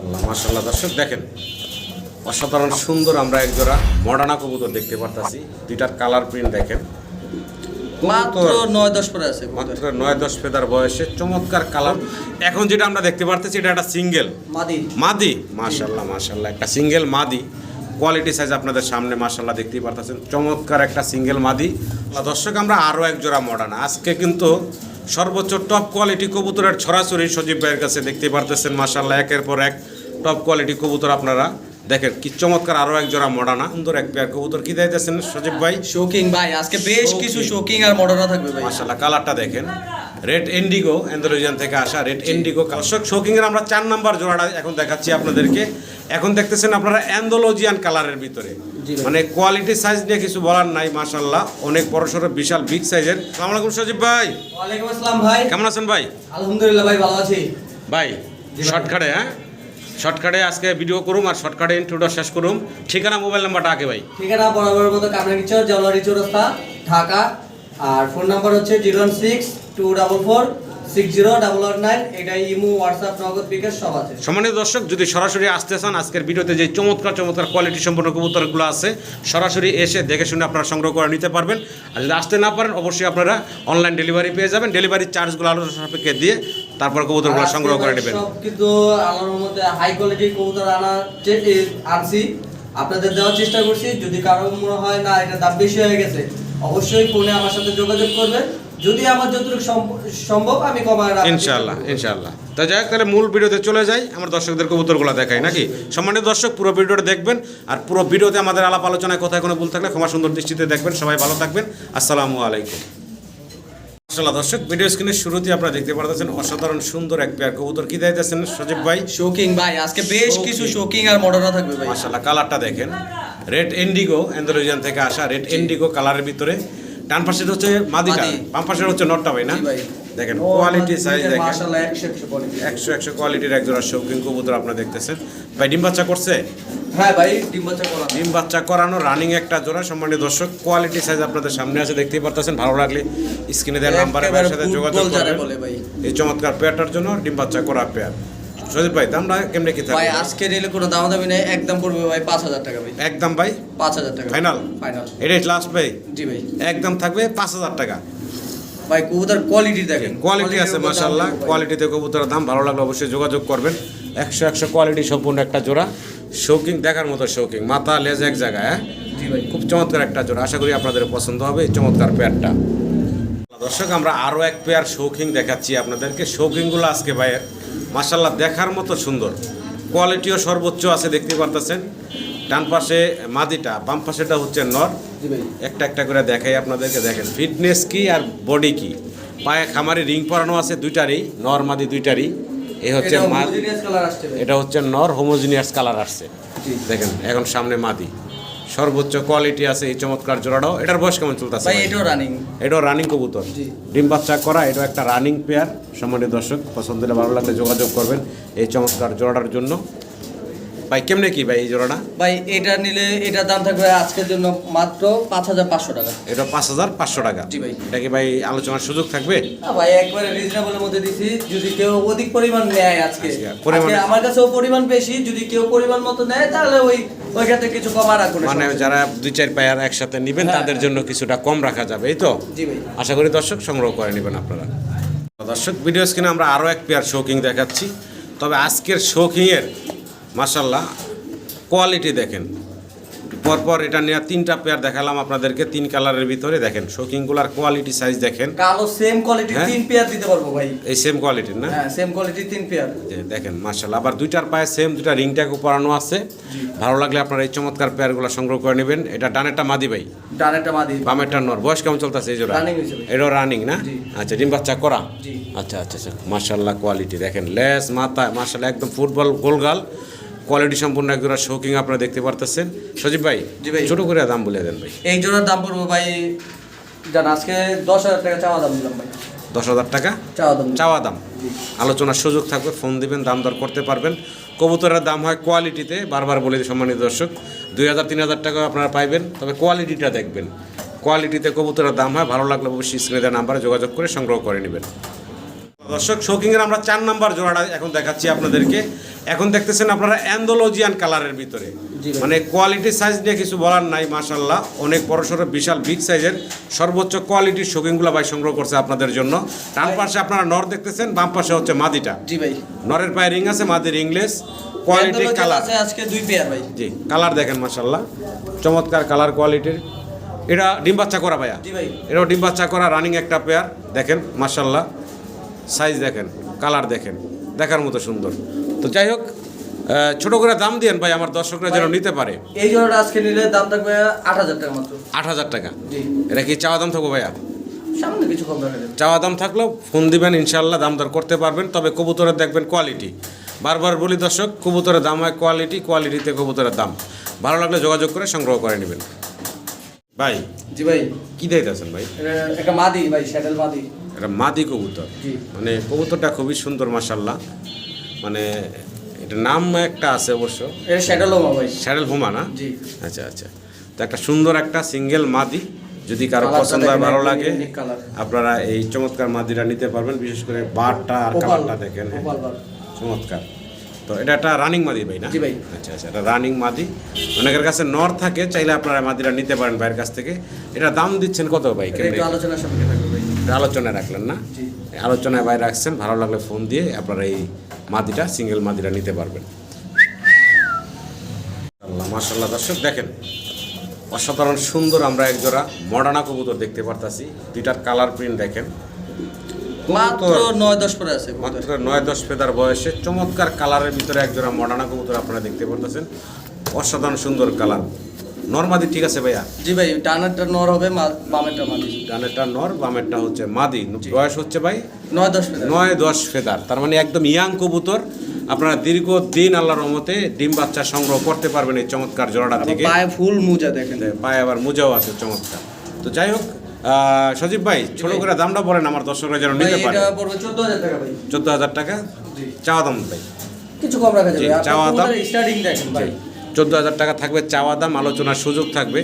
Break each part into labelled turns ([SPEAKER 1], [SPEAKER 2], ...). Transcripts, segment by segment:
[SPEAKER 1] আল্লাহ মাশাআল্লাহ দর্শক দেখেন অসাধারণ সুন্দর আমরা এক জোড়া মডার্না কবুতর দেখতে পারতাছি। দুইটার কালার প্রিন্ট দেখেন
[SPEAKER 2] মাত্র 9-10 পরে আছে,
[SPEAKER 1] মাত্র 9-10 ফেদার বয়সে চমৎকার কালার। এখন যেটা আমরা দেখতে পারতেছি এটা একটা সিঙ্গেল মাদি মাশাআল্লাহ মাশাআল্লাহ একটা সিঙ্গেল মাদি কোয়ালিটি সাইজ আপনাদের সামনে মাশাআল্লাহ দেখতেই পারতেছেন চমৎকার একটা সিঙ্গেল মাদি। দর্শক আমরা আরও এক জোড়া মডার্না আজকে কিন্তু সর্বোচ্চ টপ কোয়ালিটি কবুতরের ছড়াছড়ি সজীব ভাইয়ের কাছে দেখতে পারতেছেন মাশাআল্লাহ একের পর এক টপ কোয়ালিটি কবুতর আপনারা দেখেন কি চমৎকার আরো এক জোড়া মডার্না সুন্দর এক পেয়ার কবুতর কি দিতেছেন সজীব ভাই?
[SPEAKER 2] শোকিং ভাই আজকে বেশ কিছু শোকিং আর মডার্না থাকবে ভাই
[SPEAKER 1] মাশাআল্লাহ। কালারটা দেখেন রেড ইন্ডিগো অ্যান্ডালুজিয়ান থেকে আসা রেড ইন্ডিগো দর্শক শোকিং এর আমরা 4 নাম্বার জোড়াটা এখন দেখাচ্ছি আপনাদেরকে। এখন দেখতেছেন আপনারা অ্যান্ডালুজিয়ান কালারের ভিতরে মানে কোয়ালিটি সাইজ নিয়ে কিছু বলার নাই মাশাআল্লাহ অনেক বড় সড়ো বিশাল বিগ সাইজের। আসসালামু আলাইকুম সজীব ভাই।
[SPEAKER 2] ওয়ালাইকুম আসসালাম ভাই,
[SPEAKER 1] কেমন আছেন ভাই?
[SPEAKER 2] আলহামদুলিল্লাহ ভাই ভালো আছি
[SPEAKER 1] ভাই। শর্টকাটে শর্টকাটে আজকে ভিডিও করুম আর শর্টকাটে ইন্ট্রোটা শেষ করুম। ঠিকানা মোবাইল নাম্বারটা আগে ভাই।
[SPEAKER 2] ঠিকানা বরাবরের মতো কামরাঙ্গীরচর জওয়ালারি চৌরাস্তা ঢাকা, আর ফোন নাম্বার হচ্ছে 01624460889। এটা ইমো হোয়াটসঅ্যাপ নগদ বিকাশ সব আছে।
[SPEAKER 1] সম্মানিত দর্শক যদি সরাসরি আসতে চান আজকের ভিডিওতে যে চমৎকার চমৎকার কোয়ালিটি সম্পন্ন কবুতরগুলো আছে সরাসরি এসে দেখে শুনে আপনারা সংগ্রহ করে নিতে পারবেন। আর যদি আসতে না পারেন অবশ্যই আপনারা অনলাইন ডেলিভারি পেয়ে যাবেন। ডেলিভারি চার্জগুলো আলোচনা সাপেক্ষে দিয়ে তারপর কবুতরগুলো সংগ্রহ করে নেবেন।
[SPEAKER 2] সব কিন্তু আল্লাহর মধ্যে হাই কোয়ালিটির কবুতর আনছি, আপনাদের দেওয়ার চেষ্টা করছি। যদি কারো মনে হয় না এটা দাম বেশি হয়ে গেছে অবশ্যই ফোনে আমার সাথে যোগাযোগ করবেন, যদি আমার যতটুকু সম্ভব আমি কমায় রাখব
[SPEAKER 1] ইনশাআল্লাহ ইনশাআল্লাহ। তা যাই হোক তাহলে মূল ভিডিওতে চলে যাই, আমার দর্শকদের কবুতরগুলো দেখাই নাকি? সম্মানিত দর্শক পুরো ভিডিওটা দেখবেন আর পুরো ভিডিওতে আমাদের আলাপ আলোচনায় কোথায় কোনো ভুল থাকলে ক্ষমা সুন্দর দৃষ্টিতে দেখবেন। সবাই ভালো থাকবেন, আসসালামু আলাইকুম। মাশাআল্লাহ দর্শক ভিডিও স্ক্রিনের শুরুতেই আপনারা দেখতে পারতেছেন অসাধারণ সুন্দর এক পেয়ার কবুতর কি দিতেছেন সজীব ভাই?
[SPEAKER 2] শোকিং ভাই আজকে বেশ কিছু শোকিং আর মডার্না থাকবে ভাই
[SPEAKER 1] মাশাআল্লাহ। কালারটা দেখেন রেড ইন্ডিগো অ্যান্ডালুজিয়ান থেকে আসা রেড ইন্ডিগো কালারের ভিতরে ডান পাশের হচ্ছে মাদিটা, বাম পাশের হচ্ছে নটটা ভাই না? দেখেন কোয়ালিটি সাইজ দেখেন
[SPEAKER 2] মাশাআল্লাহ 100 কোয়ালিটি
[SPEAKER 1] 100 কোয়ালিটির এক জোড়া শৌখিন কবুতর আপনারা দেখতেছেন। ভাই ডিম বাচ্চা করছে?
[SPEAKER 2] হ্যাঁ ভাই ডিম বাচ্চা
[SPEAKER 1] করানো রানিং একটা জোড়া। সম্মানিত দর্শক কোয়ালিটি সাইজ আপনাদের সামনে আছে দেখতেই পারতেছেন। ভালো লাগলে স্ক্রিনে দেওয়া নাম্বারে ভাইয়ের সাথে যোগাযোগ করবেন এই চমৎকার পেয়ারটার জন্য। ডিম বাচ্চা করা পেয়ার। সজীব ভাই দামটা কেমনে কি থাকবে?
[SPEAKER 2] ভাই আজকে নিলে কোনো দাম দামি নেই, একদম পড়বে ভাই 5000 টাকা ভাই।
[SPEAKER 1] একদম ভাই
[SPEAKER 2] 5000 টাকা
[SPEAKER 1] ফাইনাল এটাই লাস্ট ভাই?
[SPEAKER 2] জি ভাই
[SPEAKER 1] একদম থাকবে 5000 টাকা।
[SPEAKER 2] ভাই কবুতর কোয়ালিটি দেখেন,
[SPEAKER 1] কোয়ালিটি আছে মাশাআল্লাহ। কোয়ালিটিতে কবুতরের দাম ভালো লাগলে অবশ্যই যোগাযোগ করবেন। 100 কোয়ালিটি সম্পূর্ণ একটা জোড়া শৌকিং দেখার মতো শৌকিং, মাথা লেজ এক জায়গায়।
[SPEAKER 2] জি ভাই
[SPEAKER 1] খুব চমৎকার একটা জোড়া, আশা করি আপনাদের পছন্দ হবে এই চমৎকার পেয়ারটা। দর্শক আমরা আরও এক পেয়ার শৌকিং দেখাচ্ছি আপনাদেরকে। শৌকিংগুলো আজকে ভাইয়ের মাশাআল্লাহ দেখার মতো সুন্দর, কোয়ালিটিও সর্বোচ্চ আছে দেখতে পারতেছেন। ডান পাশে মাদিটা, বাম পাশেটা হচ্ছে নর। একটা একটা করে দেখাই আপনাদেরকে। দেখেন ফিটনেস কি আর বডি কি। পায়ে খামারি রিং পরানো আছে দুইটারই, নর মাদি দুইটারই। এই হচ্ছে এটা হচ্ছে নর, হোমোজিনিয়াস কালার আসছে দেখেন। এখন সামনে মাদি, সর্বোচ্চ কোয়ালিটি আছে এই চমৎকার জোড়াটাও। এটার বয়স কেমন চলতেছে?
[SPEAKER 2] ভাই এটাও রানিং
[SPEAKER 1] কবুতর, ডিম বাচ্চা করা। এটা একটা রানিং পেয়ার। সম্মানিত দর্শক পছন্দ হলে ভালো লাগলে যোগাযোগ করবেন এই চমৎকার জোড়াটার জন্য। ভাই কেমনে কি ভাই এই জোড়াটা?
[SPEAKER 2] ভাই এটা নিলে এটার দাম থাকবে আজকের জন্য মাত্র 5500 টাকা।
[SPEAKER 1] এটা 5500 টাকা।
[SPEAKER 2] জি ভাই।
[SPEAKER 1] এটা কি ভাই আলোচনার সুযোগ থাকবে?
[SPEAKER 2] না ভাই একবারে রিজনেবলের মধ্যে দিছি। যদি কেউ অধিক পরিমাণ নেয় আজকে আমার কাছেও পরিমাণ বেশি, যদি কেউ পরিমাণ মতো নেয় তাহলে ওই ক্ষেত্রে কিছু কম রাখুন।
[SPEAKER 1] মানে যারা 2-4 পেয়ার একসাথে নেবেন তাদের জন্য কিছুটা কম রাখা যাবে, এই তো?
[SPEAKER 2] জি ভাই।
[SPEAKER 1] আশা করি দর্শক সংগ্রহ করে নেবেন আপনারা। দর্শক ভিডিও স্ক্রিনে আমরা আরও এক পেয়ার শৌকিং দেখাচ্ছি। তবে আজকের শৌকিংয়ের মাশাআল্লাহ কোয়ালিটি দেখেন। পরপর এটা নিয়ে 3টা পেয়ার দেখালাম আপনাদেরকে 3 কালারের ভিতরে। দেখেন শৌকিংগুলার কোয়ালিটি সাইজ দেখেন।
[SPEAKER 2] কালো সেম কোয়ালিটির 3 পেয়ার দিতে পারবো ভাই।
[SPEAKER 1] এই সেম কোয়ালিটির না?
[SPEAKER 2] হ্যাঁ সেম কোয়ালিটির 3 পেয়ার
[SPEAKER 1] দেখেন মাশাআল্লাহ। আবার দুইটার পায়ে সেম দুইটা রিং ট্যাগ পরানো আছে। ভালো লাগলে আপনারা এই চমৎকার পেয়ারগুলো সংগ্রহ করে নেবেন। এটা ডানেরটা মাদি ভাই,
[SPEAKER 2] ডানেরটা মাদি,
[SPEAKER 1] বামেরটা নর। বয়স কেমন চলতেছে এই জোড়া? এটাও রানিং না? আচ্ছা ডিম বাচ্চা করা। আচ্ছা আচ্ছা আচ্ছা মাশাআল্লাহ কোয়ালিটি দেখেন। লেস মাথা মাশাআল্লাহ একদম ফুটবল গোলগাল কোয়ালিটি সম্পূর্ণ এক জোড়া শৌকিং আপনারা দেখতে পারতেছেন। সজীব ভাই ছোট করে দাম বলে দেন ভাই।
[SPEAKER 2] এই জোড়ার দাম পড়বো ভাই জান আজকে 10000 টাকা চাওয়া দাম দিলাম ভাই।
[SPEAKER 1] 10000 টাকা চাওয়া দাম। আলোচনার সুযোগ থাকবে, ফোন দিবেন, দাম দর করতে পারবেন। কবুতরের দাম হয় কোয়ালিটিতে, বারবার বলে দিই সম্মানিত দর্শক। 2000-3000 টাকা আপনারা পাইবেন, তবে কোয়ালিটিটা দেখবেন। কোয়ালিটিতে কবুতরের দাম হয়। ভালো লাগলে অবশ্যই স্ক্রিনে দেওয়া নাম্বারে যোগাযোগ করে সংগ্রহ করে নেবেন। দর্শক শৌকিংয়ের আমরা 4 নাম্বার জোড়াটা এখন দেখাচ্ছি আপনাদেরকে। এখন দেখতেছেন আপনারা অ্যান্ডোলজিয়ান কালারের ভিতরে,
[SPEAKER 2] জি ভাই।
[SPEAKER 1] মানে কোয়ালিটি সাইজ নিয়ে কিছু বলার নাই, মাশাল্লাহ অনেক বড়সড় বিশাল বিগ সাইজের সর্বোচ্চ কোয়ালিটির শৌখিনগুলো ভাই সংগ্রহ করছে আপনাদের জন্য। ডান পাশে আপনারা নর দেখতেছেন, বাম পাশে হচ্ছে মাদিটা।
[SPEAKER 2] জি ভাই।
[SPEAKER 1] নরের পায়ে রিং আছে, মাদির ইংলিশ, কোয়ালিটি
[SPEAKER 2] Andology
[SPEAKER 1] কালার।
[SPEAKER 2] আছে আজকে 2 পেয়ার ভাই।
[SPEAKER 1] জি, কালার দেখেন মাশাল্লাহ চমৎকার কালার কোয়ালিটির। এটা ডিম বাচ্চা করা ভাইয়া?
[SPEAKER 2] জি ভাই।
[SPEAKER 1] এটাও ডিম বাচ্চা করা রানিং একটা পেয়ার, দেখেন মাশাল্লাহ সাইজ দেখেন, কালার দেখেন, দেখার মতো সুন্দর। তো যাই হোক, ছোট করে দাম দিয়েন ভাই আমার দর্শকরা যেন নিতে পারে।
[SPEAKER 2] এই জোড়াটা আজকে নিলে দাম থাকবে 8000 টাকা মাত্র।
[SPEAKER 1] 8,000 টাকা।
[SPEAKER 2] জি।
[SPEAKER 1] এটা কি চাওয়া দাম থাকবো ভাইয়া?
[SPEAKER 2] সামনে কিছু কম রাখা যাবে।
[SPEAKER 1] চাওয়া দাম থাকলেও ফোন দিবেন, ইনশাল্লাহ দাম দর করতে পারবেন। তবে কবুতরের দেখবেন কোয়ালিটি, বারবার বলি দর্শক, কবুতরের দাম হয় কোয়ালিটি, কোয়ালিটিতে কবুতরের দাম। ভালো লাগলে যোগাযোগ করে সংগ্রহ করে নেবেন। ভাই
[SPEAKER 2] জি ভাই।
[SPEAKER 1] কি দিতেছেন ভাই?
[SPEAKER 2] এটা একটা মাদি ভাই, শ্যাডেল মাদি।
[SPEAKER 1] এটা মাদি কবুতর,
[SPEAKER 2] জি।
[SPEAKER 1] মানে কবুতরটা খুবই সুন্দর মাশাল্লাহ। মানে এটা নাম একটা আছে অবশ্য,
[SPEAKER 2] এটা শ্যাডেল ওমা ভাই।
[SPEAKER 1] স্যাডেল হুমা না?
[SPEAKER 2] জি।
[SPEAKER 1] আচ্ছা আচ্ছা, তো একটা সুন্দর একটা সিঙ্গেল মাদি, যদি কারো
[SPEAKER 2] কালারটা
[SPEAKER 1] পছন্দ হয়
[SPEAKER 2] দেখেন,
[SPEAKER 1] ভালো
[SPEAKER 2] একদম
[SPEAKER 1] লাগে
[SPEAKER 2] unique colour।
[SPEAKER 1] আপনারা এই চমৎকার মাদিটা নিতে পারবেন। বিশেষ করে বারটা আর
[SPEAKER 2] ওপাল।
[SPEAKER 1] কালারটা দেখেন, হ্যাঁ
[SPEAKER 2] ওপাল বার।
[SPEAKER 1] চমৎকার। তো এটা একটা রানিং মাদি ভাই না?
[SPEAKER 2] জি ভাই।
[SPEAKER 1] আচ্ছা আচ্ছা, এটা রানিং মাদি। অনেকের কাছে নর থাকে, চাইলে আপনারা মাদিটা নিতে পারেন ভাইয়ের কাছ থেকে। এটা দাম দিচ্ছেন কত ভাই?
[SPEAKER 2] এটা একটু আলোচনার সাপেক্ষে থাকবে ভাই।
[SPEAKER 1] এটা আলোচনায় রাখলেন না?
[SPEAKER 2] জি।
[SPEAKER 1] আলোচনায় বাইরে রাখছেন, ভালো লাগলে ফোন দিয়ে আপনারা এই মাদিটা, সিঙ্গেল মাদিটা নিতে পারবেন। আল্লাহ মাশাল্লাহ দর্শক দেখেন, অসাধারণ সুন্দর আমরা এক জোড়া মডার্না কবুতর দেখতে পারতাছি। দুইটার কালার প্রিন্ট দেখেন,
[SPEAKER 2] মাত্র 9-10 পরে আছে।
[SPEAKER 1] মাত্র 9-10 ফেদার বয়সে চমৎকার কালারের ভিতরে এক জোড়া মডার্না কবুতর আপনারা দেখতে পারতেছেন। অসাধারণ সুন্দর কালার। নরমাদি ঠিক আছে ভাইয়া?
[SPEAKER 2] জি ভাই, ডানেরটা নর হবে, বামেরটা মাদি।
[SPEAKER 1] ডানেরটা নর, বামেরটা হচ্ছে মাদি। বয়স হচ্ছে ভাই
[SPEAKER 2] 9-10 পরে।
[SPEAKER 1] 9-10 ফেদার, তার মানে একদম ইয়াং কবুতর। আপনারা দীর্ঘদিন আল্লাহর রহমতে ডিম বাচ্চা সংগ্রহ করতে পারবেন এই চমৎকার জোড়াটা থেকে।
[SPEAKER 2] পায়ে ফুল মুজা দেখেন।
[SPEAKER 1] পায়ে আবার মোজাও আছে চমৎকার। তো যাই হোক, সজীব ভাই ছোট করে দামটা বলেন আমার দর্শকরা যেন
[SPEAKER 2] ভাই
[SPEAKER 1] নিতে পারে।
[SPEAKER 2] এটা পড়বে 14000 টাকা ভাই।
[SPEAKER 1] 14,000 টাকা
[SPEAKER 2] জি।
[SPEAKER 1] চাওয়া দাম ভাই?
[SPEAKER 2] কিছু কম রাখা
[SPEAKER 1] জি,
[SPEAKER 2] যাবে।
[SPEAKER 1] চাওয়া দাম।
[SPEAKER 2] স্টার্টিং দেখেন ভাই।
[SPEAKER 1] 14,000 টাকা থাকবে চাওয়া দাম, আলোচনার সুযোগ থাকবে।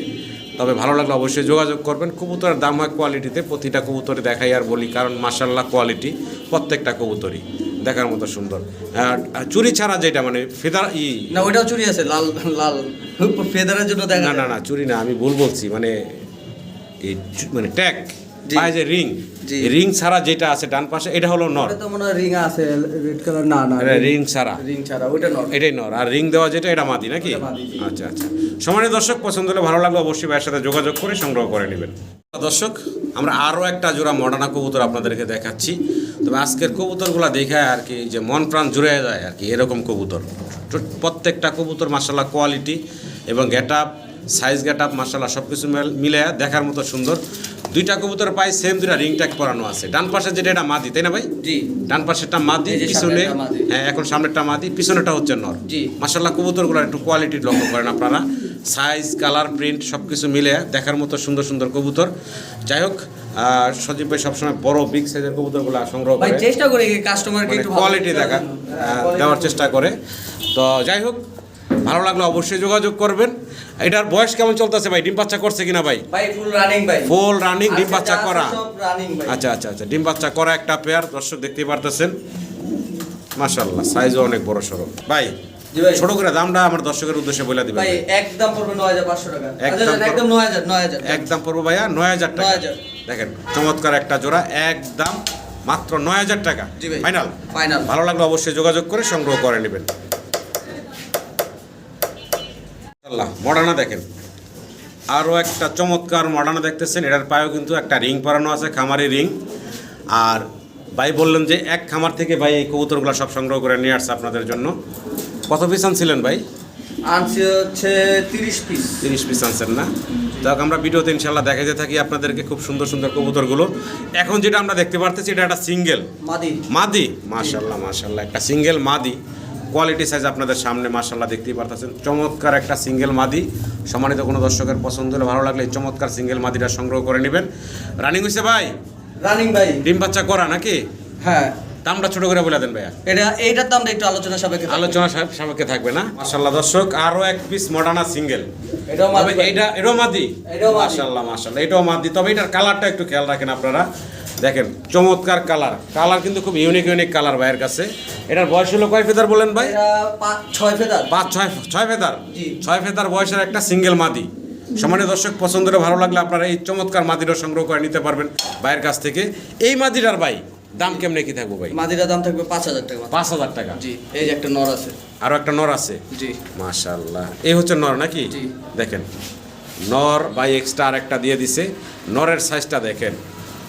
[SPEAKER 1] তবে ভালো লাগলে অবশ্যই যোগাযোগ করবেন। কবুতরের দাম হয় কোয়ালিটিতে, প্রতিটা কবুতরে দেখাই আর বলি, কারণ মাশাল্লাহ কোয়ালিটি প্রত্যেকটা কবুতরই দেখার মতো সুন্দর। চুরি ছাড়া যেটা মানে ফেদার
[SPEAKER 2] না ওইটাও চুরি আছে, লাল লাল ফেদারের জন্য দেখা
[SPEAKER 1] না না না চুরি না, আমি ভুল বলছি, মানে এই মানে ট্যাগ
[SPEAKER 2] জি।
[SPEAKER 1] পায়ে যে রিং,
[SPEAKER 2] জি।
[SPEAKER 1] রিং ছাড়া যেটা আছে ডান পাশে, এটা হলো নর।
[SPEAKER 2] ওটা তো মনে হয় রিং আছে রেড কালার। না না,
[SPEAKER 1] এটা রিং ছাড়া,
[SPEAKER 2] রিং ছাড়া ওইটা নর।
[SPEAKER 1] এটাই নর। আর রিং দেওয়া যেটা, এটা মাদি নাকি?
[SPEAKER 2] ওটা মাদি, জি।
[SPEAKER 1] আচ্ছা আচ্ছা, সম্মানিত দর্শক পছন্দ হলে ভালো লাগলে অবশ্যই ভাইয়ের সাথে যোগাযোগ করে সংগ্রহ করে নেবেন। দর্শক আমরা আরও একটা জোড়া মডার্না কবুতর আপনাদেরকে দেখাচ্ছি। তবে আজকের কবুতরগুলো দেখে আর কি যে মন প্রাণ জুড়ে যায় আর কি, এরকম কবুতর। প্রত্যেকটা কবুতর মাশাল্লাহ কোয়ালিটি এবং get up, size get up মাশাল্লাহ সব কিছু মিলে দেখার মতো সুন্দর। দুইটা কবুতর পাই সেম, দুইটা রিং ট্যাগ করানো আছে। ডান পাশে যেটা, এটা মাদি তাই না ভাই?
[SPEAKER 2] জি।
[SPEAKER 1] ডান পাশেরটা মাদি,
[SPEAKER 2] এই যে
[SPEAKER 1] পিছনে
[SPEAKER 2] সামনেরটা মাদি।
[SPEAKER 1] হ্যাঁ এখন সামনেরটা মাদি, পিছনেটা হচ্ছে নর।
[SPEAKER 2] জি।
[SPEAKER 1] মাশাল্লাহ কবুতরগুলো একটু কোয়ালিটি লক্ষ্য করেন আপনারা, সাইজ কালার প্রিন্ট সব কিছু মিলে দেখার মতো সুন্দর সুন্দর কবুতর। যাই হোক, সজীব ভাই সবসময় বড় বিগ সাইজের কবুতরগুলো সংগ্রহ
[SPEAKER 2] ভাই
[SPEAKER 1] করে
[SPEAKER 2] চেষ্টা করি কাস্টমারকে একটু
[SPEAKER 1] কোয়ালিটি দেওয়ার চেষ্টা করে। তো যাই হোক, ভালো লাগলে অবশ্যই যোগাযোগ করবেন। এটার বয়স কেমন চলতেছে ভাই? ডিম বাচ্চা করছে কিনা ভাই?
[SPEAKER 2] ভাই ফুল রানিং ভাই।
[SPEAKER 1] ফুল রানিং, ডিম
[SPEAKER 2] আজকে
[SPEAKER 1] বাচ্চা
[SPEAKER 2] যা আছে
[SPEAKER 1] করা।
[SPEAKER 2] সব রানিং ভাই।
[SPEAKER 1] আচ্ছা আচ্ছা আচ্ছা, ডিম বাচ্চা করা একটা পেয়ার দর্শক দেখতেই পারতেছেন। মাশাআল্লাহ সাইজও অনেক বড় সড়ো। ভাই
[SPEAKER 2] জি ভাই।
[SPEAKER 1] ছোট করে দামটা আমার দর্শকের উদ্দেশ্যে বলে দিবেন।
[SPEAKER 2] ভাই একদম পড়বে 9500 টাকা।
[SPEAKER 1] একদম
[SPEAKER 2] আচ্ছা একদম 9000
[SPEAKER 1] একদম পড়বো ভাইয়া 9,000 টাকা।
[SPEAKER 2] 9,000
[SPEAKER 1] দেখেন চমৎকার একটা জোড়া, একদম মাত্র 9,000 টাকা
[SPEAKER 2] জি ভাই।
[SPEAKER 1] ফাইনাল।
[SPEAKER 2] ফাইনাল।
[SPEAKER 1] ভালো লাগলে অবশ্যই যোগাযোগ করে সংগ্রহ করে নেবেন। আল্লাহ মডার্না দেখেন, আরও একটা চমৎকার মডার্না দেখতেছেন। এটার পায়েও কিন্তু একটা রিং পরানো আছে, খামারি রিং। আর ভাই বললেন যে এক খামার থেকে ভাই এই কবুতরগুলো সব সংগ্রহ করে নিয়ে আসছে আপনাদের জন্য। কত পিস আনছিলেন ভাই?
[SPEAKER 2] আনছি হচ্ছে 30 পিস।
[SPEAKER 1] 30 পিস আনছেন না? যাক আমরা ভিডিওতে ইনশাল্লাহ দেখাতে থাকি আপনাদেরকে খুব সুন্দর সুন্দর কবুতরগুলো। এখন যেটা আমরা দেখতে পারতেছি এটা একটা সিঙ্গেল
[SPEAKER 2] মাদি।
[SPEAKER 1] মাদি, মাশাল্লাহ মাশাল্লাহ একটা সিঙ্গেল মাদি। কোয়ালিটি সাইজ আপনাদের সামনে মাশাল্লাহ দেখতেই পারতেছেন, চমৎকার একটা সিঙ্গেল মাদি। সম্মানিত কোনো দর্শকের পছন্দ হলে ভালো লাগলে এই চমৎকার সিঙ্গেল মাদিটা সংগ্রহ করে নেবেন। রানিং হয়েছে ভাই?
[SPEAKER 2] রানিং ভাই।
[SPEAKER 1] ডিম বাচ্চা করা নাকি?
[SPEAKER 2] হ্যাঁ।
[SPEAKER 1] দামটা ছোট করে বলে দেন ভাইয়া।
[SPEAKER 2] এইটার দামটা একটু আলোচনা সাপেক্ষে থাকবে।
[SPEAKER 1] আলোচনা সাপেক্ষে থাকবে না? মাশাল্লাহ দর্শক আরও এক পিস মডার্না সিঙ্গেল।
[SPEAKER 2] এটাও মাদি ভাই।
[SPEAKER 1] এটাও মাদি।
[SPEAKER 2] এটাও মাদি।
[SPEAKER 1] মাশাল্লাহ মাশাল্লাহ এটাও মাদি। তবে এটার কালারটা একটু খেয়াল রাখেন আপনারা, দেখেন চমৎকার কালার কিন্তু খুব ইউনিক কালার ভাইয়ের কাছে। এটার বয়স হলো কয় ফেদার বলেন ভাই?
[SPEAKER 2] এটা 6 ফেদার।
[SPEAKER 1] 6 ফেদার।
[SPEAKER 2] জি।
[SPEAKER 1] 6 ফেদার বয়সের একটা সিঙ্গেল মাদি। সম্মানিত দর্শক, পছন্দের ভালো লাগলে আপনারা এই চমৎকার মাদিটা সংগ্রহ করে নিতে পারবেন ভাইয়ের কাছ থেকে। এই মাদিটার ভাই দাম কেমনে কি থাকবো ভাই?
[SPEAKER 2] মাদিটার দাম থাকবে 5000 টাকা।
[SPEAKER 1] 5000 টাকা।
[SPEAKER 2] জি, এই যে একটা নর আছে।
[SPEAKER 1] আরো একটা নর আছে।
[SPEAKER 2] জি।
[SPEAKER 1] মাশাআল্লাহ, এই হচ্ছে নর নাকি?
[SPEAKER 2] জি।
[SPEAKER 1] দেখেন নর বাই এক্সট্রা আর একটা দিয়ে দিছে। নরের সাইজটা দেখেন,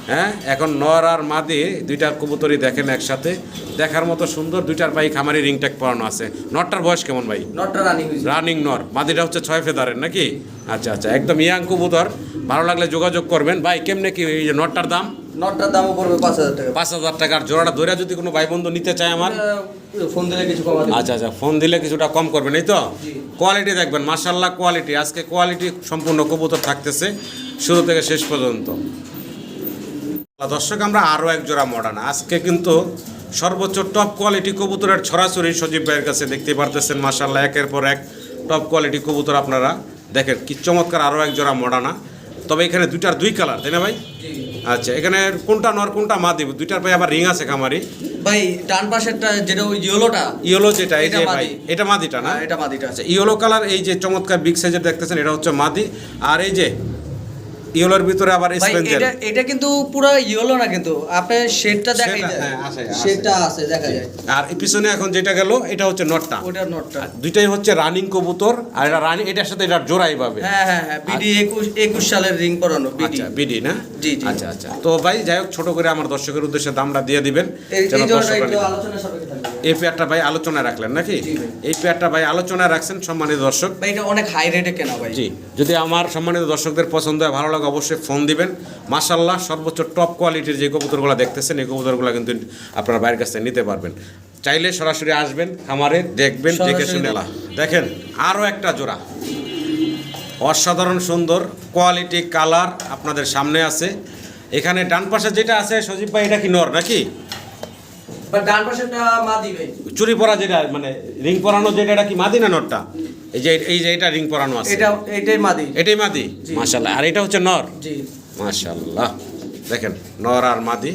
[SPEAKER 1] হ্যাঁ। এখন নর আর মাদি দুইটা কবুতরই দেখেন একসাথে, দেখার মতো সুন্দর। দুইটার ভাই খামারি রিং ট্যাগ পরানো আছে। নরটার বয়স কেমন ভাই?
[SPEAKER 2] নরটা রানিং হইছে।
[SPEAKER 1] রানিং নর। মাদিটা হচ্ছে 6 ফেদারের নাকি? আচ্ছা, একদম ইয়াং কবুতর। ভালো লাগলে যোগাযোগ করবেন ভাই। কেমনে কি এই যে নরটার দাম?
[SPEAKER 2] নরটার দামও পড়বে 5000 টাকা।
[SPEAKER 1] 5000 টাকার জোড়াটা ধরে যদি কোনো ভাই বন্ধু নিতে চায় আমার,
[SPEAKER 2] ফোন দিলে কিছু কমা দিবে।
[SPEAKER 1] আচ্ছা, ফোন দিলে কিছুটা কম করবেন, এই তো?
[SPEAKER 2] জি।
[SPEAKER 1] কোয়ালিটি দেখবেন, মাশাআল্লাহ কোয়ালিটি। আজকে কোয়ালিটি সম্পূর্ণ কবুতর থাকতেছে শুরু থেকে শেষ পর্যন্ত। দর্শক, আমরা আরও এক জোড়া মডার্ন আজকে কিন্তু সর্বোচ্চ টপ কোয়ালিটি কবুতরের ছড়াছড়ি সজীব ভাইয়ের কাছে দেখতে পারতেছেন। মাশাআল্লাহ একের পর এক টপ কোয়ালিটি কবুতর আপনারা দেখেন কি চমৎকার। আরও এক জোড়া মডার্না। তবে এখানে দুইটার দুই কালার, তাই না ভাই? আচ্ছা, এখানে কোনটা নর কোনটা মাদি? দুইটার ভাই আবার রিং আছে খামারি
[SPEAKER 2] ভাই। ডান পাশেরটা যেটা ওই ইয়েলোটা,
[SPEAKER 1] ইয়েলো যেটা, এই যে
[SPEAKER 2] এটা
[SPEAKER 1] ভাই
[SPEAKER 2] মাদি।
[SPEAKER 1] এটা মাদিটা না?
[SPEAKER 2] এটা মাদিটা।
[SPEAKER 1] আচ্ছা, ইয়েলো কালার এই যে চমৎকার বিগ সাইজের দেখতেছেন, এটা হচ্ছে মাদি। আর এই যে ইয়েলোর ভিতরে আবার
[SPEAKER 2] ভাই
[SPEAKER 1] স্পেঞ্জেল।
[SPEAKER 2] এটা কিন্তু পুরো ইয়েলো না, কিন্তু আপনি শেডটা দেখাই যায়।
[SPEAKER 1] হ্যাঁ, আছে।
[SPEAKER 2] শেডটা আছে, দেখা যায়।
[SPEAKER 1] আর এই পিছনে এখন যেটা গেল এটা হচ্ছে নটটা।
[SPEAKER 2] ওটার নটটা।
[SPEAKER 1] দুইটাই হচ্ছে রানিং কবুতর। আর এটা রানিং, এটার সাথে এটা জোড়াই পাবে।
[SPEAKER 2] হ্যাঁ, বিডি 21 সালের রিং পরানো বিডি।
[SPEAKER 1] আচ্ছা, বিডি না?
[SPEAKER 2] জি।
[SPEAKER 1] আচ্ছা। তো ভাই যাই হোক, ছোট করে আমার দর্শকের উদ্দেশ্যে দামটা দিয়ে দিবেন
[SPEAKER 2] এই
[SPEAKER 1] যেন
[SPEAKER 2] জোড়াটা
[SPEAKER 1] দর্শকরা
[SPEAKER 2] একটু
[SPEAKER 1] নিতে-
[SPEAKER 2] আলোচনা সাপেক্ষে থাকবে।
[SPEAKER 1] এই পেয়ারটা ভাই আলোচনায় রাখলেন নাকি?
[SPEAKER 2] জি ভাই।
[SPEAKER 1] এই পেয়ারটা ভাই আলোচনায় রাখছেন সম্মানিত দর্শক।
[SPEAKER 2] ভাই এটা অনেক হাই রেটে কেনা ভাই।
[SPEAKER 1] জি, যদি আমার সম্মানিত দর্শকদের পছন্দ হয়, ভালো লাগে, অবশ্যই ফোন দিবেন। মাশাআল্লাহ সর্বোচ্চ টপ কোয়ালিটির যে কবুতরগুলো দেখতেছেন, এই কবুতরগুলো কিন্তু আপনারা বাইরের কাছ থেকে নিতে পারবেন। চাইলে সরাসরি আসবেন খামারে, দেখবেন, দেখে
[SPEAKER 2] সরাসরি
[SPEAKER 1] শুনে। দেখেন আরও একটা জোড়া অসাধারণ সুন্দর কোয়ালিটি কালার আপনাদের সামনে আছে। এখানে ডান পাশে যেটা আছে সজীব ভাই, এটা কি নর নাকি?
[SPEAKER 2] বাট ডান পাশেরটা মাদি ভাই।
[SPEAKER 1] চুরি পরা যেটা, মানে রিং পরানো যেটা, এটা কি মাদি না নরটা? এই যে এটা রিং পরানো আছে,
[SPEAKER 2] এটাই মাদি।
[SPEAKER 1] এটাই মাদি।
[SPEAKER 2] জি।
[SPEAKER 1] মাশাআল্লাহ। আর এটা হচ্ছে নর।
[SPEAKER 2] জি।
[SPEAKER 1] মাশাআল্লাহ, দেখেন নর আর মাদি।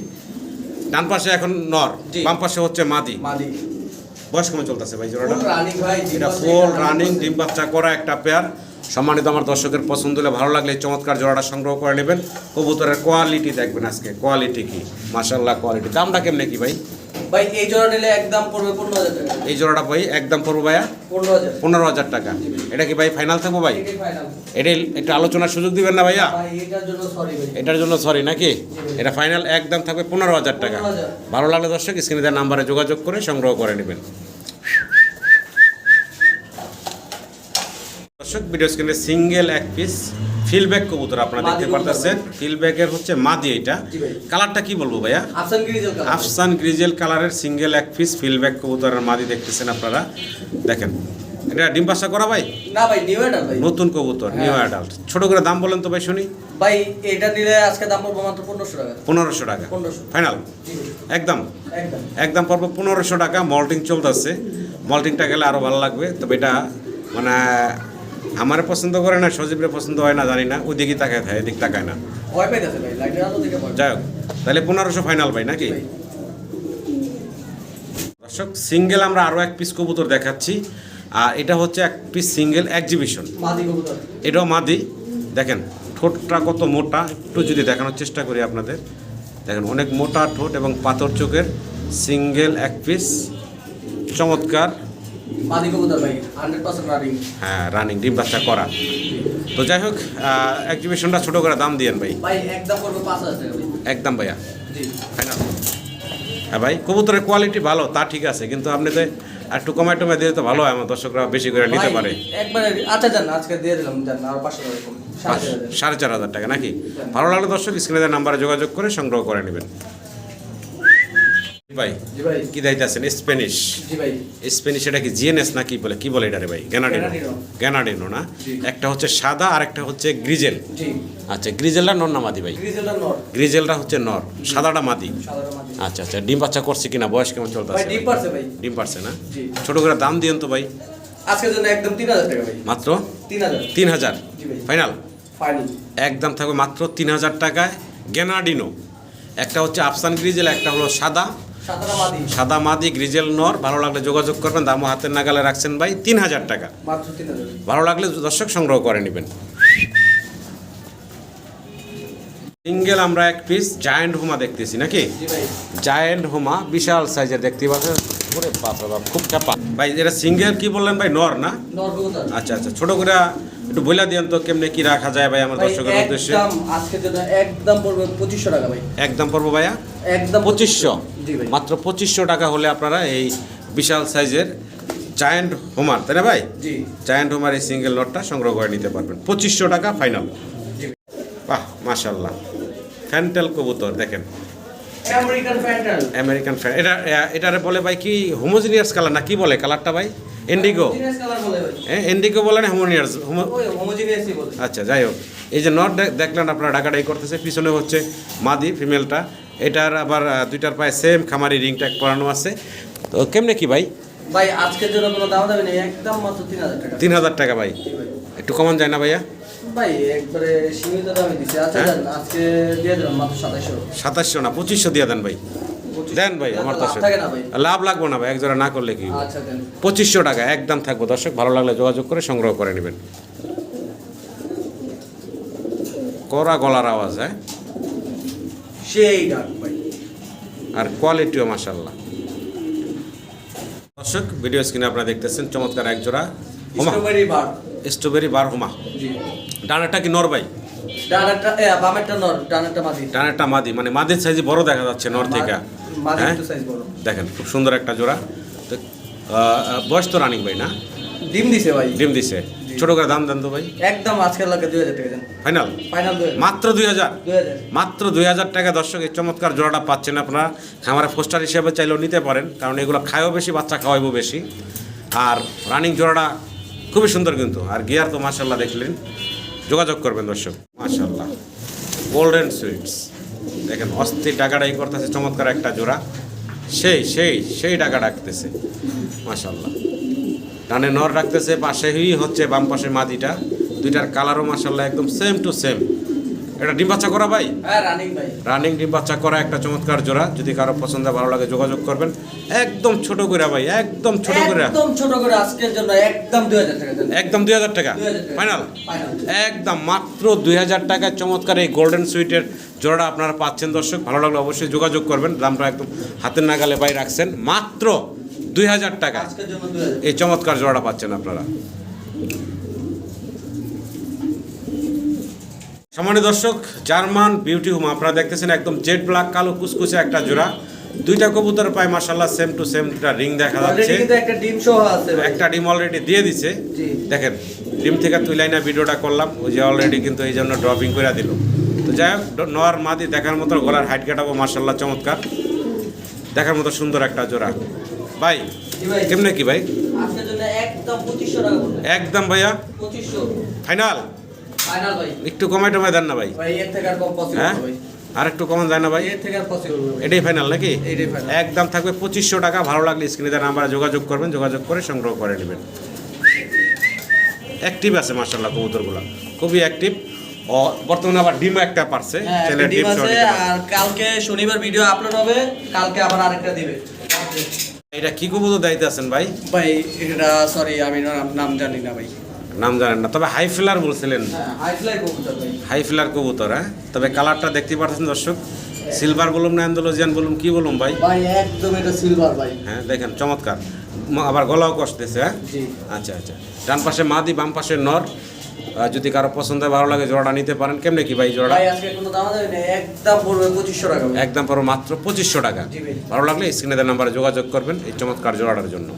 [SPEAKER 1] ডান পাশে এখন নর,
[SPEAKER 2] জি।
[SPEAKER 1] বাম পাশে হচ্ছে মাদি। বয়স কেমন চলতেছে ভাই জোড়াটা?
[SPEAKER 2] ফুল রানিং ভাই।
[SPEAKER 1] এটা ফুল রানিং ডিম বাচ্চা করা একটা পেয়ার। সম্মানিত আমার দর্শকের পছন্দ হলে, ভালো লাগলে এই চমৎকার জোড়াটা সংগ্রহ করে নেবেন। কবুতরের কোয়ালিটি দেখবেন আজকে, কোয়ালিটি কি মাশাআল্লাহ কোয়ালিটি। দামটা কেমনে কি ভাই?
[SPEAKER 2] ভাই এই জোড়া নিলে একদম পড়বে 15000 টাকা।
[SPEAKER 1] এই জোড়াটা ভাই একদম পড়বো ভাইয়া
[SPEAKER 2] 15000।
[SPEAKER 1] 15000 টাকা। এটা কি ভাই ফাইনাল থাকবো ভাই?
[SPEAKER 2] এটাই ফাইনাল।
[SPEAKER 1] এটা একটু আলোচনার সুযোগ দিবেন না ভাইয়া?
[SPEAKER 2] ভাই এটার জন্য সরি ভাই।
[SPEAKER 1] এটার জন্য সরি নাকি? এটা ফাইনাল একদম থাকবে 15000 টাকা।
[SPEAKER 2] 15000।
[SPEAKER 1] ভালো লাগলে দর্শক স্ক্রিনে দেওয়া নাম্বারে যোগাযোগ করে সংগ্রহ করে নেবেন। দর্শক, ভিডিও স্ক্রিনে সিঙ্গেল এক পিস ফিলব্যাক কবুতর আপনারা
[SPEAKER 2] মাদি
[SPEAKER 1] দেখতে
[SPEAKER 2] কবুতর
[SPEAKER 1] পারতেছেন। ফিলব্যাকের হচ্ছে মাদি। এটা
[SPEAKER 2] জি ভাই।
[SPEAKER 1] কালারটা কি বলবো ভাইয়া?
[SPEAKER 2] আফসান গ্রিজেল কালার।
[SPEAKER 1] আফসান গ্রিজেল কালারের সিঙ্গেল এক পিস ফিলব্যাক কবুতরের মাদি দেখতেছেন আপনারা। দেখেন এটা ডিম বাচ্চা করা ভাই?
[SPEAKER 2] না ভাই, নিউ অ্যাডাল ভাই।
[SPEAKER 1] নতুন কবুতর, নিউ অ্যাডাল্ট। ছোট করে দাম বলেন তো ভাই শুনি।
[SPEAKER 2] ভাই এটা নিলে আজকে দাম পড়বে মাত্র 1500 টাকা।
[SPEAKER 1] 1500 টাকা
[SPEAKER 2] 1500
[SPEAKER 1] ফাইনাল
[SPEAKER 2] জি ভাই।
[SPEAKER 1] একদম।
[SPEAKER 2] একদম।
[SPEAKER 1] একদম পড়বে 1500 টাকা। মল্টিং চলতেছে, মল্টিংটা গেলে আরও ভালো লাগবে। তবে এটা মানে আমার পছন্দ করে না, সজীবের পছন্দ হয় না জানি না, ওই দিকে তাকায় থাকে, এদিক তাকায় না।
[SPEAKER 2] ভয় পাইতেছে ভাই, লাইটের আলো দেখে ভয়।
[SPEAKER 1] যাই হোক, তাহলে 1500 ফাইনাল ভাই নাকি?
[SPEAKER 2] ভাই।
[SPEAKER 1] দর্শক, সিঙ্গেল আমরা আরও এক পিস কবুতর দেখাচ্ছি। আর এটা হচ্ছে এক পিস সিঙ্গেল এক্সিবিশন।
[SPEAKER 2] মাদি কবুতর।
[SPEAKER 1] এটাও মাদি। দেখেন ঠোঁটটা কত মোটা, একটু যদি দেখানোর চেষ্টা করি আপনাদের। দেখেন অনেক মোটা ঠোঁট এবং পাথর চোখের সিঙ্গেল এক পিস চমৎকার।
[SPEAKER 2] মাদি কবুতর ভাই 100% রানিং।
[SPEAKER 1] হ্যাঁ, রানিং ডিম বাচ্চা করা। তো যাই হোক, এক্সিবিশনটা ছোটো করে দাম দিয়েন ভাই।
[SPEAKER 2] ভাই একদম পড়বে 5000 টাকা ভাই।
[SPEAKER 1] একদম ভাইয়া
[SPEAKER 2] জি।
[SPEAKER 1] ফাইনাল। হ্যাঁ ভাই, কবুতরের কোয়ালিটি ভালো, তা ঠিক আছে, কিন্তু আপনি তো একটু কমায় টমায় দিলে তো ভালো হয়, আমার দর্শকরা বেশি করে নিতে
[SPEAKER 2] ভাই,
[SPEAKER 1] পারে।
[SPEAKER 2] একবারে আচ্ছা জান, আজকে দিয়ে দিলাম, জান আর 500 টাকা কম। 4500।
[SPEAKER 1] 4500 টাকা নাকি? ভালো লাগলে দর্শক স্ক্রিনে দেওয়া নাম্বারে যোগাযোগ করে সংগ্রহ করে নেবেন। ভাই
[SPEAKER 2] জি ভাই।
[SPEAKER 1] কি দাইতেছেন? স্প্যানিশ।
[SPEAKER 2] জি ভাই।
[SPEAKER 1] স্প্যানিশ এটা কি জিএনএস না কি বলে এটা রে ভাই? গ্যানাডিনো।
[SPEAKER 2] গ্যানাডিনো।
[SPEAKER 1] গ্যানাডিনো না?
[SPEAKER 2] জি।
[SPEAKER 1] একটা হচ্ছে সাদা আর একটা হচ্ছে গ্রিজেল।
[SPEAKER 2] জি।
[SPEAKER 1] আচ্ছা, গ্রিজেলটা নর না মাদি ভাই?
[SPEAKER 2] গ্রিজেলটা নর।
[SPEAKER 1] গ্রিজেলটা হচ্ছে নর, সাদাটা মাদি।
[SPEAKER 2] সাধারণ মাদি।
[SPEAKER 1] আচ্ছা, ডিম বাচ্চা করছে কিনা, বয়স কেমন
[SPEAKER 2] ভাই
[SPEAKER 1] চলতেছে?
[SPEAKER 2] ডিপ পারছে ভাই।
[SPEAKER 1] ডিম পারছে না?
[SPEAKER 2] জি।
[SPEAKER 1] ছোট করে দাম দিয়েন তো ভাই।
[SPEAKER 2] আজকের জন্য একদম 3000 টাকা ভাই।
[SPEAKER 1] মাত্র
[SPEAKER 2] 3000।
[SPEAKER 1] 3000
[SPEAKER 2] জি ভাই।
[SPEAKER 1] ফাইনাল।
[SPEAKER 2] ফাইনাল।
[SPEAKER 1] একদম থাকবে মাত্র 3000 টাকায় গ্যানাডিনো। একটা হচ্ছে আফসান গ্রিজেল, একটা হলো সাদা
[SPEAKER 2] সাতারা মাদি
[SPEAKER 1] সাদা মাদি গ্রিজেল নর। ভালো লাগলে যোগাযোগ করবেন, দামও হাতের নাগালে রাখছেন ভাই 3000 টাকা।
[SPEAKER 2] মাত্র 3000।
[SPEAKER 1] ভালো লাগলে দর্শক সংগ্রহ করে নেবেন। সিঙ্গেল আমরা এক পিস জায়ান্ট হোমা দেখতেছি নাকি?
[SPEAKER 2] জি ভাই।
[SPEAKER 1] জায়ান্ট হোমা বিশাল সাইজের দেখতে পাচ্ছেন। ওরে বাপ রে বাপ, খুব চাপা ভাই। এটা সিঙ্গেল কি বললেন ভাই? নর না?
[SPEAKER 2] নর কবুতর।
[SPEAKER 1] আচ্ছা আচ্ছা, ছোট করে একটু বইলা দিয়েন তো কেমনে কি রাখা যায় ভাই আমার
[SPEAKER 2] ভাই
[SPEAKER 1] দর্শকের উদ্দেশ্যে।
[SPEAKER 2] একদম আজকের জন্য একদম পড়বে 2500 টাকা ভাই।
[SPEAKER 1] একদম পড়বো ভাইয়া
[SPEAKER 2] একদম
[SPEAKER 1] 2500।
[SPEAKER 2] জি ভাই।
[SPEAKER 1] মাত্র 2500 টাকা হলে আপনারা এই বিশাল সাইজের জায়ান্ট হোমার, তাই না ভাই?
[SPEAKER 2] জি
[SPEAKER 1] জায়ান্ট হোমার এই সিঙ্গেল নটটা সংগ্রহ করে নিতে পারবেন 2500 টাকা ফাইনাল।
[SPEAKER 2] জি।
[SPEAKER 1] বাহ মাশাআল্লাহ, ফ্যান্টেল কবুতর দেখেন,
[SPEAKER 2] আমেরিকান ফ্যান্টাল।
[SPEAKER 1] American fan. এটারে বলে ভাই কি হোমোজিনিয়াস কালার না কি বলে কালারটা ভাই? ইন্ডিগো।
[SPEAKER 2] হোমোজিনিয়াস কালার বলে ভাই।
[SPEAKER 1] হ্যাঁ ইন্ডিগো বলে না হোমোনিয়াস?
[SPEAKER 2] ওই হোমোজিনিয়াসই বলে।
[SPEAKER 1] আচ্ছা যাই হোক, এই যে নট দেখলেন আপনারা ডাকাডাই করতেছে, পিছনে হচ্ছে মাদি ফিমেলটা। এটার আবার দুইটার পায়ে সেম খামারি রিং ট্যাগ করানো আছে। তো কেমনে কি ভাই?
[SPEAKER 2] ভাই আজকের জন্য কোনো দাম দাবি নেই, একদম মাত্র 3000 টাকা।
[SPEAKER 1] 3000 টাকা ভাই।
[SPEAKER 2] জি ভাই।
[SPEAKER 1] একটু কমান যায় না ভাইয়া?
[SPEAKER 2] ভাই একবারে সীমিত দামে দিছি। আচ্ছা
[SPEAKER 1] হ্যাঁ?
[SPEAKER 2] দেন আজকে দিয়ে দিলাম মাত্র 2700।
[SPEAKER 1] 2700 না 2500 দিয়ে দেন ভাই। দেন ভাই, আমার তো
[SPEAKER 2] লাভ থাকে না ভাই।
[SPEAKER 1] লাভ লাগবো না ভাই, এক জোড়া না করলে কি?
[SPEAKER 2] আচ্ছা দেন।
[SPEAKER 1] 2500 টাকা একদম থাকবো দর্শক, ভালো লাগলে যোগাযোগ করে সংগ্রহ করে নেবেন। কড়া গলার আওয়াজ, হ্যাঁ,
[SPEAKER 2] সেই ডাক ভাই।
[SPEAKER 1] আর কোয়ালিটিও মাশাআল্লাহ। দর্শক ভিডিও স্ক্রিনে আপনারা দেখতেছেন চমৎকার এক জোড়া হোমা,
[SPEAKER 2] স্ট্রবেরি বার।
[SPEAKER 1] স্ট্রবেরি বার হোমা।
[SPEAKER 2] জি।
[SPEAKER 1] ডানাটা কি নর ভাই?
[SPEAKER 2] ডানাটা বামেরটা নর, ডানাটা মাদি।
[SPEAKER 1] ডানাটা মাদি, মানে মাদির সাইজে বড় দেখা যাচ্ছে নর থেকে।
[SPEAKER 2] মাদি
[SPEAKER 1] হ্যাঁ?
[SPEAKER 2] একটু সাইজ বড়।
[SPEAKER 1] দেখেন খুব সুন্দর একটা জোড়া। তো বয়স তো রানিং ভাই না?
[SPEAKER 2] ডিম দিছে ভাই।
[SPEAKER 1] ডিম দিছে। ছোট করে দাম দেন তো ভাই
[SPEAKER 2] একদম আজকের লাগে 2000 টাকা দেন।
[SPEAKER 1] ফাইনাল।
[SPEAKER 2] ফাইনাল 2000।
[SPEAKER 1] মাত্র 2000।
[SPEAKER 2] 2000।
[SPEAKER 1] মাত্র 2000 টাকা দর্শক এই চমৎকার জোড়াটা পাচ্ছেন আপনারা। খামারে ফোস্টার হিসেবে চাইলেও নিতে পারেন, কারণ এগুলো খায়ও বেশি, বাচ্চা খাওয়াইবো বেশি। আর রানিং জোড়াটা খুবই সুন্দর কিন্তু, আর গিয়ার তো মাশাল্লাহ দেখলেন। যোগাযোগ করবেন দর্শক। মাশাল্লাহ গোল্ডেন সুইটস দেখেন, অস্থির ডাকাডাই করতেছে, চমৎকার একটা জোড়া। সেই ডাকা ডাকতেছে মাশাল্লাহ। ডানে নর রাখতেছে, পাশেই হচ্ছে বাম পাশে মাদিটা। দুইটার কালারও মাশাল্লাহ একদম সেম টু সেম। এটা ডিম বাচ্চা করা ভাই?
[SPEAKER 2] হ্যাঁ রানিং ভাই।
[SPEAKER 1] রানিং ডিম বাচ্চা করা একটা চমৎকার জোড়া। যদি কারো পছন্দ ভালো লাগে যোগাযোগ করবেন। একদম ছোট করে ভাই, একদম ছোট করে,
[SPEAKER 2] একদম ছোট করে আজকের জন্য একদম 2000 টাকা দেন।
[SPEAKER 1] একদম 2000 টাকা
[SPEAKER 2] 2000 টাকা।
[SPEAKER 1] ফাইনাল।
[SPEAKER 2] ফাইনাল।
[SPEAKER 1] একদম মাত্র 2000 টাকায় চমৎকার এই গোল্ডেন সুইটের জোড়াটা আপনারা পাচ্ছেন দর্শক। ভালো লাগলে অবশ্যই যোগাযোগ করবেন। দামটা একদম হাতের নাগালে ভাই রাখছেন, মাত্র 2000 টাকা
[SPEAKER 2] আজকের জন্য 2000।
[SPEAKER 1] এই চমৎকার জোড়াটা পাচ্ছেন আপনারা। সম্মানিত দর্শক, জার্মান বিউটি হোম আপনারা দেখতেছেন, একদম জেড ব্ল্যাক কালো কুচকুচে একটা জোড়া। দুইটা কবুতর পায় মাশাআল্লাহ সেম টু সেম, দুটা রিং দেখা যাচ্ছে।
[SPEAKER 2] অলরেডি কিন্তু একটা ডিম সহ আছে ভাই।
[SPEAKER 1] একটা ডিম অলরেডি দিয়ে দিছে।
[SPEAKER 2] জি।
[SPEAKER 1] দেখেন ডিম থেকে তুইলাই না ভিডিওটা করলাম, ওই যে অলরেডি কিন্তু এই জন্য ড্রপিং করে দিল। তো যাই হোক, নর মাদি দেখার মতো, গলার হাইট কাটাবো মাশাআল্লাহ চমৎকার, দেখার মতো সুন্দর একটা জোড়া ভাই।
[SPEAKER 2] জি ভাই।
[SPEAKER 1] কেমনে কি ভাই?
[SPEAKER 2] আজকের জন্য একদম 2500 টাকা পড়বে।
[SPEAKER 1] একদম ভাইয়া
[SPEAKER 2] 2500
[SPEAKER 1] ফাইনাল।
[SPEAKER 2] ফাইনাল ভাই।
[SPEAKER 1] একটু কমাই টমাই দেন না ভাই?
[SPEAKER 2] ভাই এর থেকে আর কম পসিবল
[SPEAKER 1] হ্যাঁ,
[SPEAKER 2] ভাই।
[SPEAKER 1] আর একটু কমান যায় না ভাই?
[SPEAKER 2] এর থেকে আর পসিবল ভাই।
[SPEAKER 1] এটাই ফাইনাল নাকি?
[SPEAKER 2] এটাই final।
[SPEAKER 1] একদম থাকবে 2500 টাকা। ভালো লাগলে স্ক্রিনে দেওয়া নাম্বারে যোগাযোগ করবেন, যোগাযোগ করে সংগ্রহ করে নেবেন। অ্যাক্টিভ আছে মাশাআল্লাহ কবুতরগুলো, খুবই অ্যাক্টিভ। ও বর্তমানে আবার ডিমও একটা পারছে,
[SPEAKER 2] হ্যাঁ,
[SPEAKER 1] ছেলে
[SPEAKER 2] একটা ডিম
[SPEAKER 1] ডিম সহ
[SPEAKER 2] আছে।
[SPEAKER 1] নিতে পারবে।
[SPEAKER 2] আর কালকে শনিবার ভিডিও আপলোড হবে, কালকে আবার আরেকটা দিবে।
[SPEAKER 1] এটা কি কবুতর দায়িত্ব আছেন ভাই?
[SPEAKER 2] ভাই এটা সরি আমি নাম জানি না ভাই।
[SPEAKER 1] নাম জানেন না, তবে হাই ফ্লার বলছিলেন।
[SPEAKER 2] হ্যাঁ হাই ফ্লাই কবুতর ভাই।
[SPEAKER 1] হাই ফ্লার কবুতর, হ্যাঁ। তবে কালারটা দেখতে পাচ্ছেন দর্শক, সিলভার বলুন না অ্যান্ডালুজিয়ান বলুন, কি বলুন ভাই?
[SPEAKER 2] ভাই একদম এটা সিলভার ভাই।
[SPEAKER 1] হ্যাঁ দেখেন চমৎকার, আবার গলাও কষতেছে। হ্যাঁ
[SPEAKER 2] জি।
[SPEAKER 1] আচ্ছা আচ্ছা, ডান পাশে মাদি, বাম পাশে নর। যদি কারো পছন্দ হয়, ভালো লাগে, জোড়াটা নিতে পারেন। কেমনে কি ভাই জোড়া?
[SPEAKER 2] ভাই আজকে কোনো দাম দেবে না, একদম পড়বে 2500 টাকা ভাই।
[SPEAKER 1] একদম পড়ো মাত্র 2500 টাকা।
[SPEAKER 2] জি ভাই।
[SPEAKER 1] ভালো লাগলে স্ক্রিনে দেওয়া নাম্বারে যোগাযোগ করবেন এই চমৎকার জোড়াটার জন্য।